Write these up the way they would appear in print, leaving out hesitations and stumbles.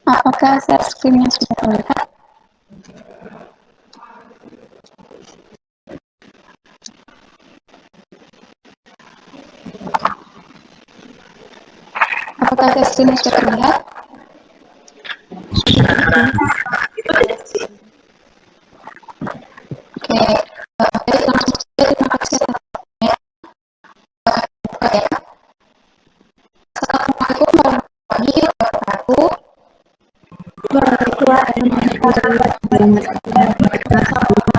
Apakah share screen-nya sudah terlihat? Apakah share screen-nya sudah terlihat? Oke, baik, langsung saja terima kasih atas waktunya. Buka ya. Assalamualaikum warahmatullahi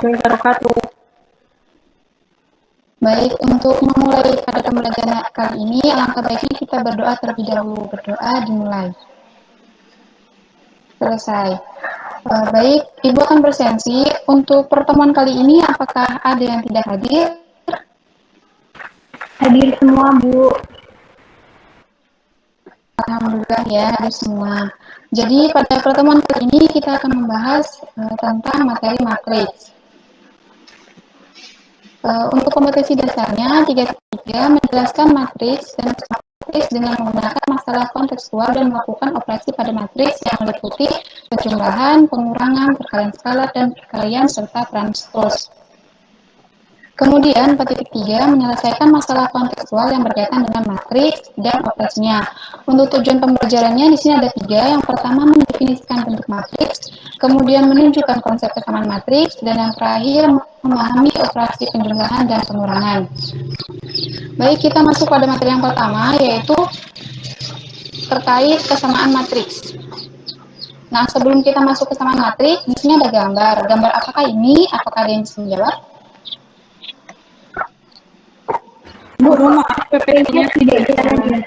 wabarakatuh. Baik, untuk memulai pada pembelajaran kali ini, alangkah baiknya kita berdoa terlebih dahulu. Berdoa dimulai. Selesai. Baik, Ibu akan bersensi. Untuk pertemuan kali ini, apakah ada yang tidak hadir? Hadir semua, Bu. Alhamdulillah ya, hadir semua. Jadi pada pertemuan kali ini kita akan membahas tentang materi matriks. Untuk kompetensi dasarnya, 3 menjelaskan matriks dan matriks dengan menggunakan masalah kontekstual dan melakukan operasi pada matriks yang meliputi penjumlahan, pengurangan, perkalian skalar, dan perkalian serta transpose. Kemudian, titik 3 menyelesaikan masalah kontekstual yang berkaitan dengan matriks dan operasinya. Untuk tujuan pembelajarannya di sini ada 3. Yang pertama mendefinisikan bentuk matriks, kemudian menunjukkan konsep kesamaan matriks, dan yang terakhir memahami operasi penjumlahan dan pengurangan. Baik, kita masuk pada materi yang pertama, yaitu terkait kesamaan matriks. Nah, sebelum kita masuk kesamaan matriks, di sini ada gambar. Gambar apakah ini? Apakah ada yang bisa menjawab? Bu, maaf, PPT-nya tidak jalan.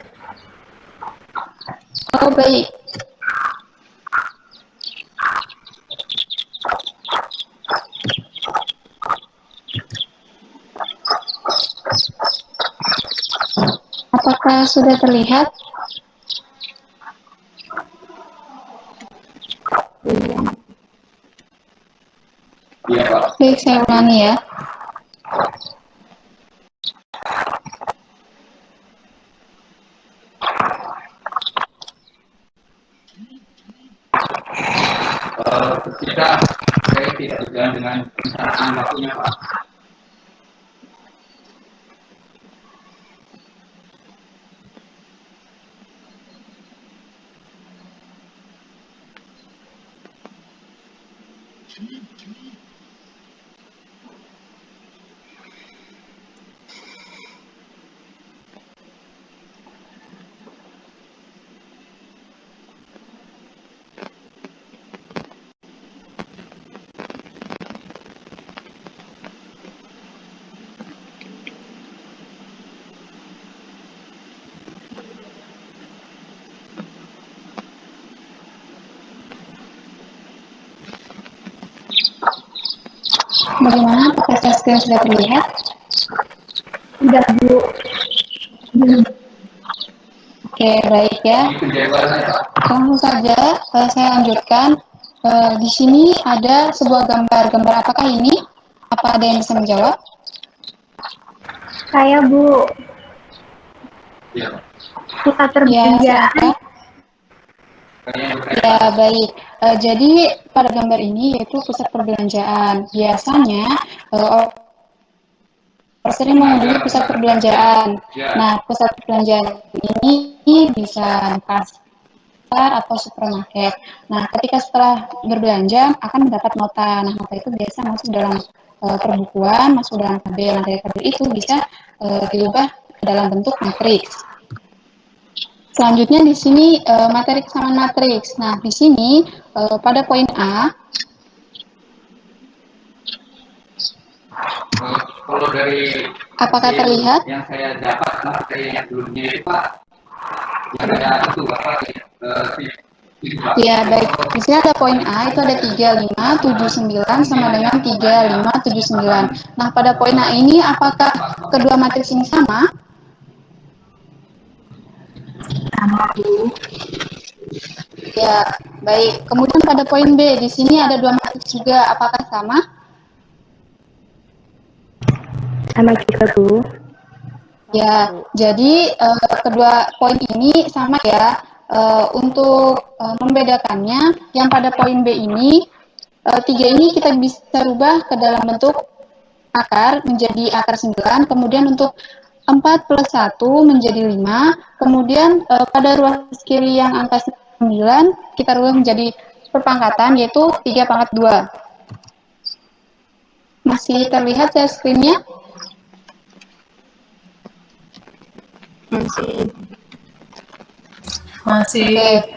Oh, baik. Apakah sudah terlihat? Iya, Pak. Baik, saya ulangi ya. Ketika saya tidak berjalan dengan perencanaan waktunya, Pak. Bagaimana? Apakah screen sudah terlihat? Tidak, Bu. Oke, baik ya. Langsung saja saya lanjutkan. Di sini ada sebuah gambar. Gambar apakah ini? Apa ada yang bisa menjawab? Saya, Bu. Iya, Pak. Pusat Ya, perbelanjaan. silakan. Ya, baik. Jadi pada gambar ini yaitu pusat perbelanjaan. Biasanya sering mengunjungi pusat perbelanjaan. Nah, pusat perbelanjaan ini bisa pasar atau supermarket. Nah, ketika setelah berbelanja akan mendapat nota. Nah, nota itu biasa masuk dalam perbukuan, masuk dalam tabel. Nah, dari tabel itu bisa diubah ke dalam bentuk matriks. Selanjutnya di sini materi kesamaan matriks. Nah, di sini pada poin A, Kalau dari apakah terlihat? yang saya dapat materi yang sebelumnya itu, Pak, yang ada itu apa? Ya, baik. Di sini ada poin A, itu ada 3579 sama dengan 3579. Nah, pada poin A ini apakah kedua matriks ini sama? Sama, Bu. Ya, baik. Kemudian pada poin B, di sini ada dua matriks juga. Apakah sama? Sama juga, Bu. Ya, jadi kedua poin ini sama ya. Untuk membedakannya, yang pada poin B ini, 3 ini kita bisa rubah ke dalam bentuk akar menjadi akar 9, kemudian untuk 4 plus 1 menjadi 5, kemudian pada ruas kiri yang angka 9, kita rubah menjadi perpangkatan, yaitu 3 pangkat 2. Masih terlihat share screen-nya? Masih. Oke,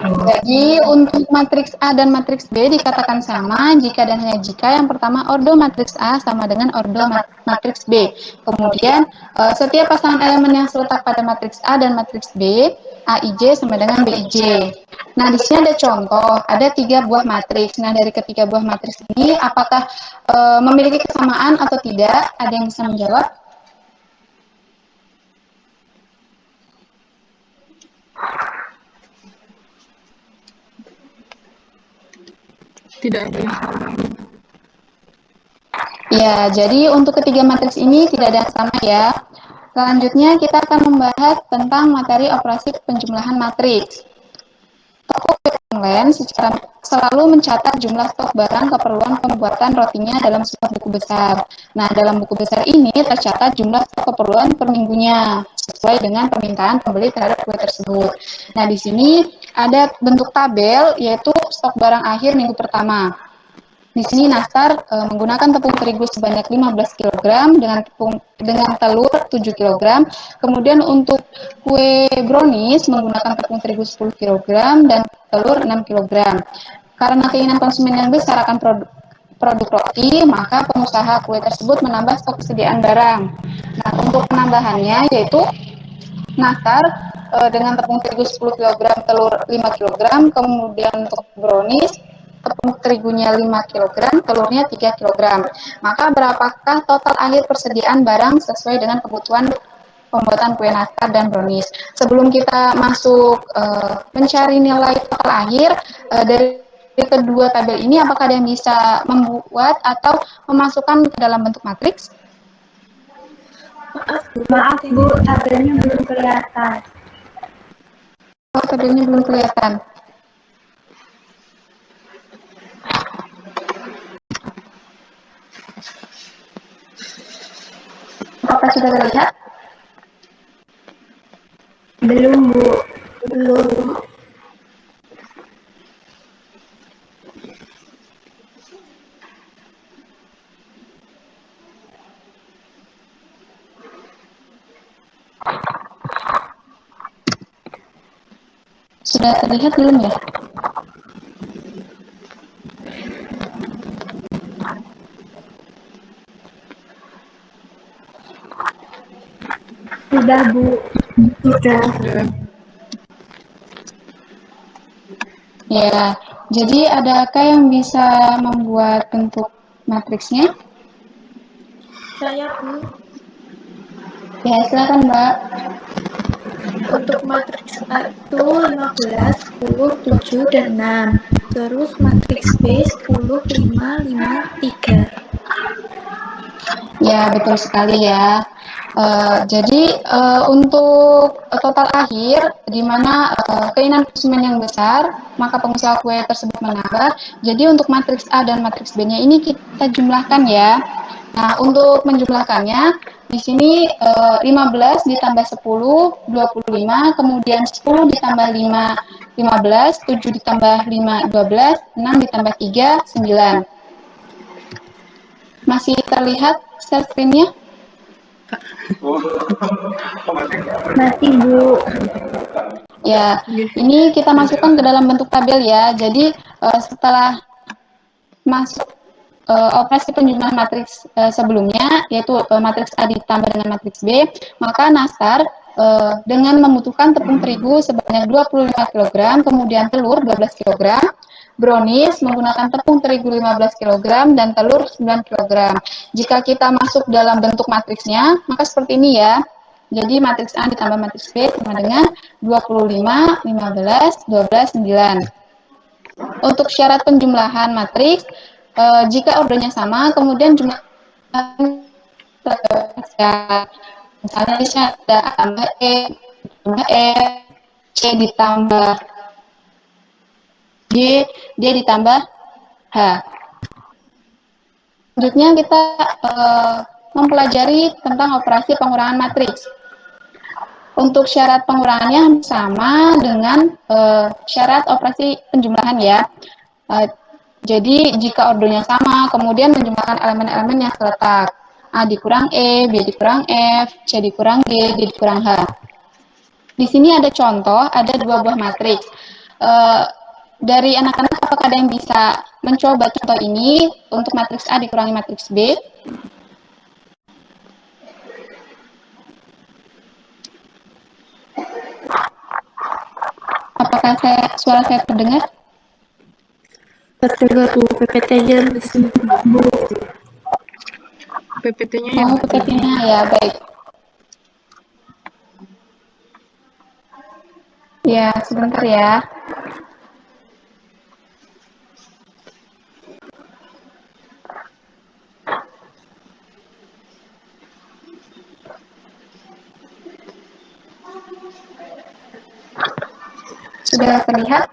jadi untuk matriks A dan matriks B dikatakan sama jika dan hanya jika yang pertama ordo matriks A sama dengan ordo matriks B. Kemudian setiap pasangan elemen yang terletak pada matriks A dan matriks B, AIJ sama dengan BIJ. Nah, di sini ada contoh, ada 3 buah matriks. Nah, dari ketiga buah matriks ini, apakah memiliki kesamaan atau tidak? Ada yang bisa menjawab? Tidak ada yang sama. Ya, jadi untuk ketiga matriks ini tidak ada yang sama ya. Selanjutnya kita akan membahas tentang materi operasi penjumlahan matriks. Toko online secara selalu mencatat jumlah stok barang keperluan pembuatan rotinya dalam sebuah buku besar. Nah, dalam buku besar ini tercatat jumlah stok keperluan per minggunya sesuai dengan permintaan pembeli terhadap kue tersebut. Nah, di sini ada bentuk tabel yaitu stok barang akhir minggu pertama. Di sini Nastar menggunakan tepung terigu sebanyak 15 kg dengan telur 7 kg. Kemudian untuk kue brownies menggunakan tepung terigu 10 kg dan telur 6 kg. Karena keinginan konsumen yang besar akan produk roti, maka pengusaha kue tersebut menambah stok kesediaan barang. Nah, untuk penambahannya yaitu Nastar dengan tepung terigu 10 kg, telur 5 kg, kemudian untuk brownies tepung terigunya 5 kg, telurnya 3 kg. Maka berapakah total akhir persediaan barang sesuai dengan kebutuhan pembuatan kue nastar dan brownies? Sebelum kita masuk mencari nilai total akhir dari kedua tabel ini, apakah ada yang bisa membuat atau memasukkan ke dalam bentuk matriks? Maaf Bu, tabelnya belum kelihatan. Oh, tabelnya belum kelihatan. Apakah sudah terlihat? Belum Bu. Belum. Sudah terlihat belum ya? Sudah Bu. Sudah. Ya, jadi adakah yang bisa membuat bentuk matriksnya? Saya Bu, Ya, silakan Mbak. untuk matriks A itu 15, 10, 7, dan 6. Terus matriks B 10, 5, 5, 3. Ya, betul sekali ya. Jadi untuk total akhir, di mana keinginan konsumen yang besar, maka pengusaha kue tersebut menambah. Jadi untuk matriks A dan matriks B-nya ini kita jumlahkan ya. Nah, untuk menjumlahkannya, di sini 15 ditambah 10, 25, kemudian 10 ditambah 5, 15, 7 ditambah 5, 12, 6 ditambah 3, 9. Masih terlihat share screen-nya? Masih Bu. Ya, ini kita masukkan ke dalam bentuk tabel ya. Jadi setelah masuk operasi penjumlahan matriks sebelumnya, yaitu matriks A ditambah dengan matriks B, maka Nastar dengan membutuhkan tepung terigu sebanyak 25 kg, kemudian telur 12 kg, brownies menggunakan tepung terigu 15 kg dan telur 9 kg. Jika kita masuk dalam bentuk matriksnya, maka seperti ini ya. Jadi matriks A ditambah matriks B sama dengan 25, 15, 12, 9. Untuk syarat penjumlahan matriks, jika ordernya sama, kemudian jumlah misalnya di sini ada tambah E, C ditambah D ditambah H. Selanjutnya kita mempelajari tentang operasi pengurangan matriks. Untuk syarat pengurangannya sama dengan syarat operasi penjumlahan ya. Jadi jika ordonya sama, kemudian menjumlahkan elemen-elemen yang seletak. A dikurang E, B dikurang F, C dikurang G, D dikurang H. Di sini ada contoh, ada dua buah matriks. Dari anak-anak, apakah ada yang bisa mencoba contoh ini untuk matriks A dikurangi matriks B? Apakah suara saya terdengar? Terdengar Bu, PPT-nya masih Bu. PPT-nya yang PPT-nya ya, baik. Ya, sebentar ya. Sudah terlihat?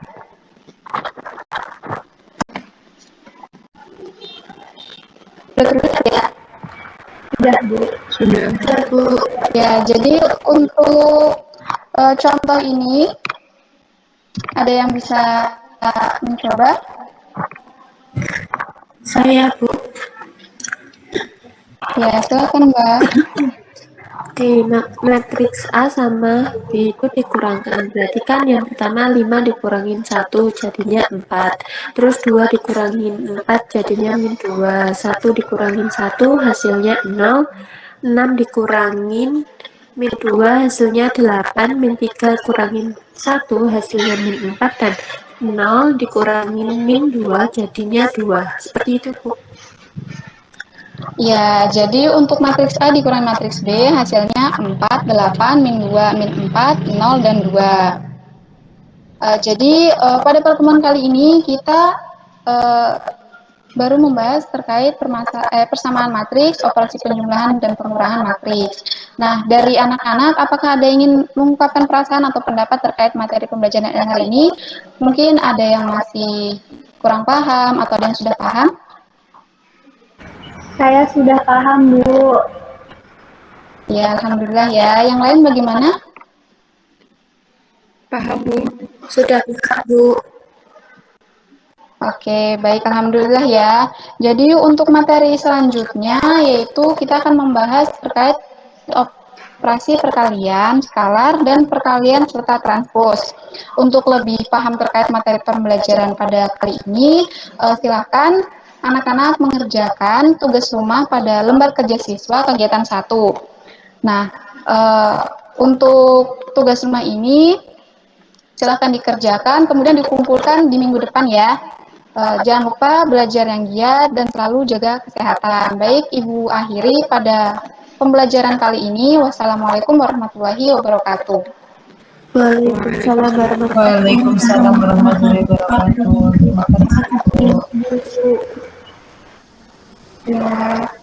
Sudah terlihat ya? Sudah Bu. sudah. Bu. Ya, jadi untuk contoh ini ada yang bisa mencoba? Saya Bu. Ya, silakan Mbak. Di matriks A sama B itu dikurangkan. Berarti kan yang pertama 5 dikurangin 1 jadinya 4. Terus 2 dikurangin 4 jadinya min 2. 1 dikurangin 1 hasilnya 0. 6 dikurangin min 2 hasilnya 8. Min 3 kurangin 1 hasilnya min 4. Dan 0 dikurangin min 2 jadinya 2. Seperti itu Bu. Ya, jadi untuk matriks A dikurangi matriks B hasilnya 4, 8, min 2, min 4, 0, dan 2. Jadi pada pertemuan kali ini kita baru membahas terkait persamaan matriks, operasi penjumlahan, dan pengurangan matriks. Nah, dari anak-anak, apakah ada yang ingin mengungkapkan perasaan atau pendapat terkait materi pembelajaran hari ini? Mungkin ada yang masih kurang paham atau ada yang sudah paham? Saya sudah paham Bu. Ya, alhamdulillah ya. Yang lain bagaimana? Paham Bu? Sudah bisa Bu. Oke, baik, alhamdulillah ya. Jadi untuk materi selanjutnya yaitu kita akan membahas terkait operasi perkalian, skalar, dan perkalian serta transpos. Untuk lebih paham terkait materi pembelajaran pada kali ini, silakan anak-anak mengerjakan tugas rumah pada lembar kerja siswa kegiatan 1. Nah, untuk tugas rumah ini silakan dikerjakan, kemudian dikumpulkan di minggu depan ya. Jangan lupa belajar yang giat dan selalu jaga kesehatan. Baik, Ibu akhiri pada pembelajaran kali ini. Wassalamualaikum warahmatullahi wabarakatuh. Waalaikumsalam Waalaikumsalam warahmatullahi wabarakatuh. Terima kasih Bu. wabarakatuh. Ya.